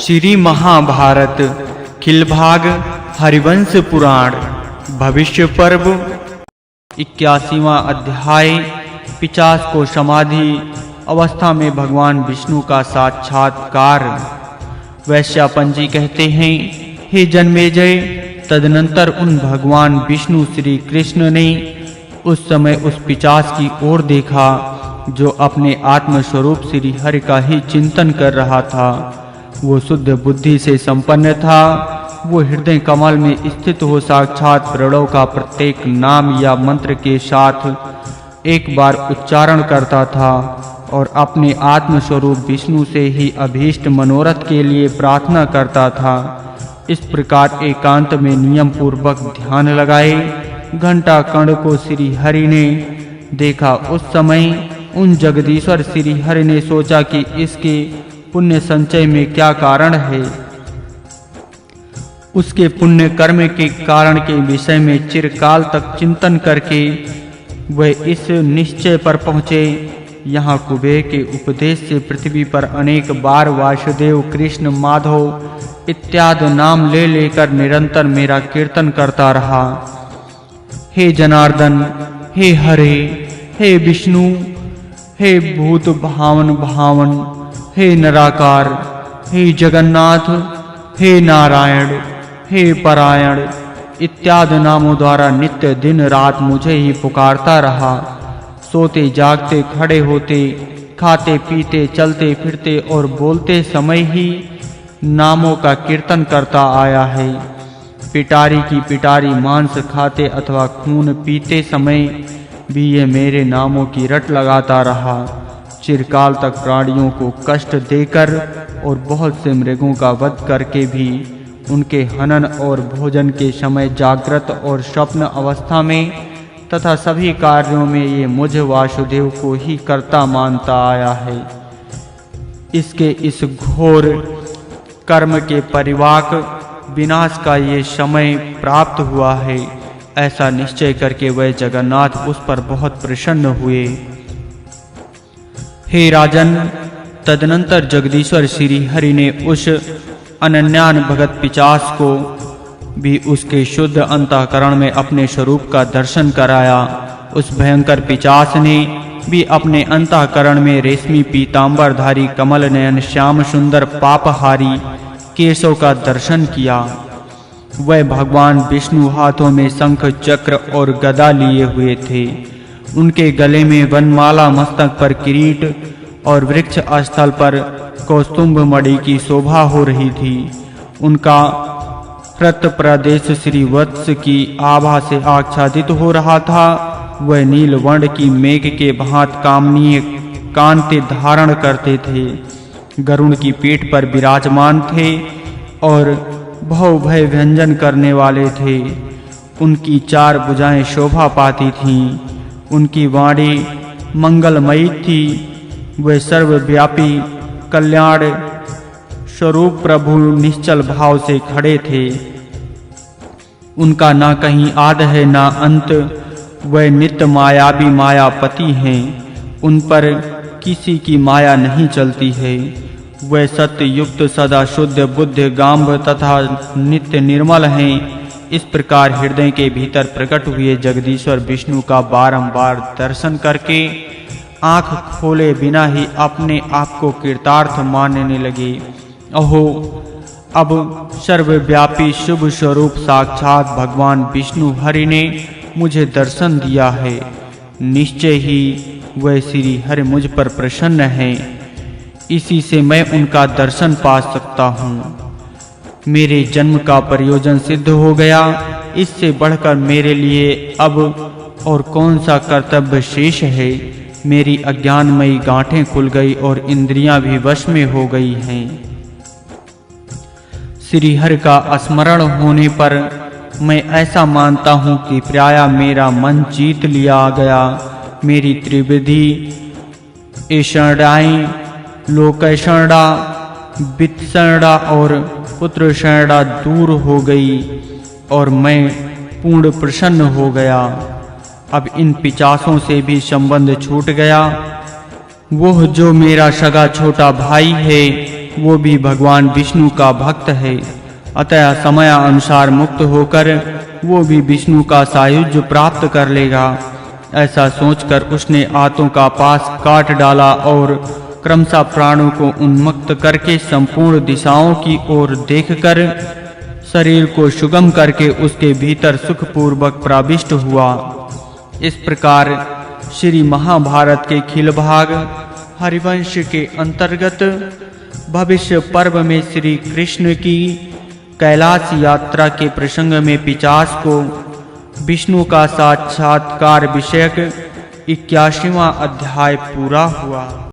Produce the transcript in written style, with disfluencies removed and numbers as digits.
श्री महाभारत खिलभाग हरिवंश पुराण भविष्य पर्व 81वां अध्याय। पिशाच को समाधि अवस्था में भगवान विष्णु का साक्षात्कार। वैश्यापंजी कहते हैं, हे जन्मेजय, तदनंतर उन भगवान विष्णु श्री कृष्ण ने उस समय उस पिशाच की ओर देखा जो अपने आत्म स्वरूप श्री हरि का ही चिंतन कर रहा था। वो शुद्ध बुद्धि से संपन्न था। वो हृदय कमल में स्थित हो साक्षात प्रणव का प्रत्येक नाम या मंत्र के साथ एक बार उच्चारण करता था और अपने आत्म स्वरूप विष्णु से ही अभीष्ट मनोरथ के लिए प्रार्थना करता था। इस प्रकार एकांत में नियम पूर्वक ध्यान लगाए घंटा कर्ण को श्री हरि ने देखा। उस समय उन जगदीश्वर श्री हरि ने सोचा कि इसके पुण्य संचय में क्या कारण है। उसके पुण्य कर्म के कारण के विषय में चिरकाल तक चिंतन करके वह इस निश्चय पर पहुँचे, यहाँ कुबेर के उपदेश से पृथ्वी पर अनेक बार वासुदेव, कृष्ण, माधव इत्यादि नाम ले लेकर निरंतर मेरा कीर्तन करता रहा। हे जनार्दन, हे हरे, हे विष्णु, हे भूत भावन भावन, हे नराकार, हे जगन्नाथ, हे नारायण, हे परायण इत्यादि नामों द्वारा नित्य दिन रात मुझे ही पुकारता रहा। सोते जागते, खड़े होते, खाते पीते, चलते फिरते और बोलते समय ही नामों का कीर्तन करता आया है। पिटारी की पिटारी मांस खाते अथवा खून पीते समय भी ये मेरे नामों की रट लगाता रहा। चिरकाल तक प्राणियों को कष्ट देकर और बहुत से मृगों का वध करके भी उनके हनन और भोजन के समय जागृत और स्वप्न अवस्था में तथा सभी कार्यों में ये मुझ वासुदेव को ही कर्ता मानता आया है। इसके इस घोर कर्म के परिवाक विनाश का ये समय प्राप्त हुआ है। ऐसा निश्चय करके वह जगन्नाथ उस पर बहुत प्रसन्न हुए। हे राजन, तदनंतर जगदीश्वर श्री हरि ने उस अनन्यान भगत पिशाच को भी उसके शुद्ध अंतःकरण में अपने स्वरूप का दर्शन कराया। उस भयंकर पिशाच ने भी अपने अंतःकरण में रेशमी पीतांबरधारी कमल नयन श्याम सुंदर पापहारी केशव का दर्शन किया। वह भगवान विष्णु हाथों में शंख, चक्र और गदा लिए हुए थे। उनके गले में वनमाला, मस्तक पर किरीट और वृक्ष स्थल पर कौस्तुभ मणि की शोभा हो रही थी। उनका हृत प्रदेश श्री वत्स की आभा से आच्छादित हो रहा था। वह नील वर्ण की मेघ के भांत कामनीय कांति धारण करते थे, गरुड़ की पीठ पर विराजमान थे और भव भय व्यंजन करने वाले थे। उनकी चार भुजाएं शोभा पाती थीं। उनकी वाणी मंगलमयी थी। वे सर्वव्यापी कल्याण स्वरूप प्रभु निश्चल भाव से खड़े थे। उनका ना कहीं आद है ना अंत। वे नित्य मायावी मायापति हैं। उन पर किसी की माया नहीं चलती है। वे सत्य युक्त, सदा शुद्ध, बुद्ध, गांभ तथा नित्य निर्मल हैं। इस प्रकार हृदय के भीतर प्रकट हुए जगदीश्वर विष्णु का बारंबार दर्शन करके आंख खोले बिना ही अपने आप को कृतार्थ मानने लगे। अहो, अब सर्वव्यापी शुभ स्वरूप साक्षात भगवान विष्णु हरि ने मुझे दर्शन दिया है। निश्चय ही वह श्री हरि मुझ पर प्रसन्न हैं। इसी से मैं उनका दर्शन पा सकता हूँ। मेरे जन्म का प्रयोजन सिद्ध हो गया। इससे बढ़कर मेरे लिए अब और कौन सा कर्तव्य शेष है। मेरी अज्ञानमयी गांठें खुल गई और इंद्रियां भी वश में हो गई हैं। श्री हरि का स्मरण होने पर मैं ऐसा मानता हूँ कि प्रायः मेरा मन जीत लिया गया। मेरी त्रिविधि ऐषणाएं, लोकैषणा, वित्तषणा और पुत्र शरणा दूर हो गई और मैं पूर्ण प्रसन्न हो गया। अब इन पिशाचों से भी संबंध छूट गया। वह जो मेरा सगा छोटा भाई है वो भी भगवान विष्णु का भक्त है, अतः समय अनुसार मुक्त होकर वो भी विष्णु का सायुज्य प्राप्त कर लेगा। ऐसा सोचकर उसने आतों का पास काट डाला और क्रमशः प्राणों को उन्मुक्त करके संपूर्ण दिशाओं की ओर देखकर शरीर को सुगम करके उसके भीतर सुखपूर्वक प्रविष्ट हुआ। इस प्रकार श्री महाभारत के खिल भाग हरिवंश के अंतर्गत भविष्य पर्व में श्री कृष्ण की कैलाश यात्रा के प्रसंग में पिशाच को विष्णु का साक्षात्कार विषयक 81वां अध्याय पूरा हुआ।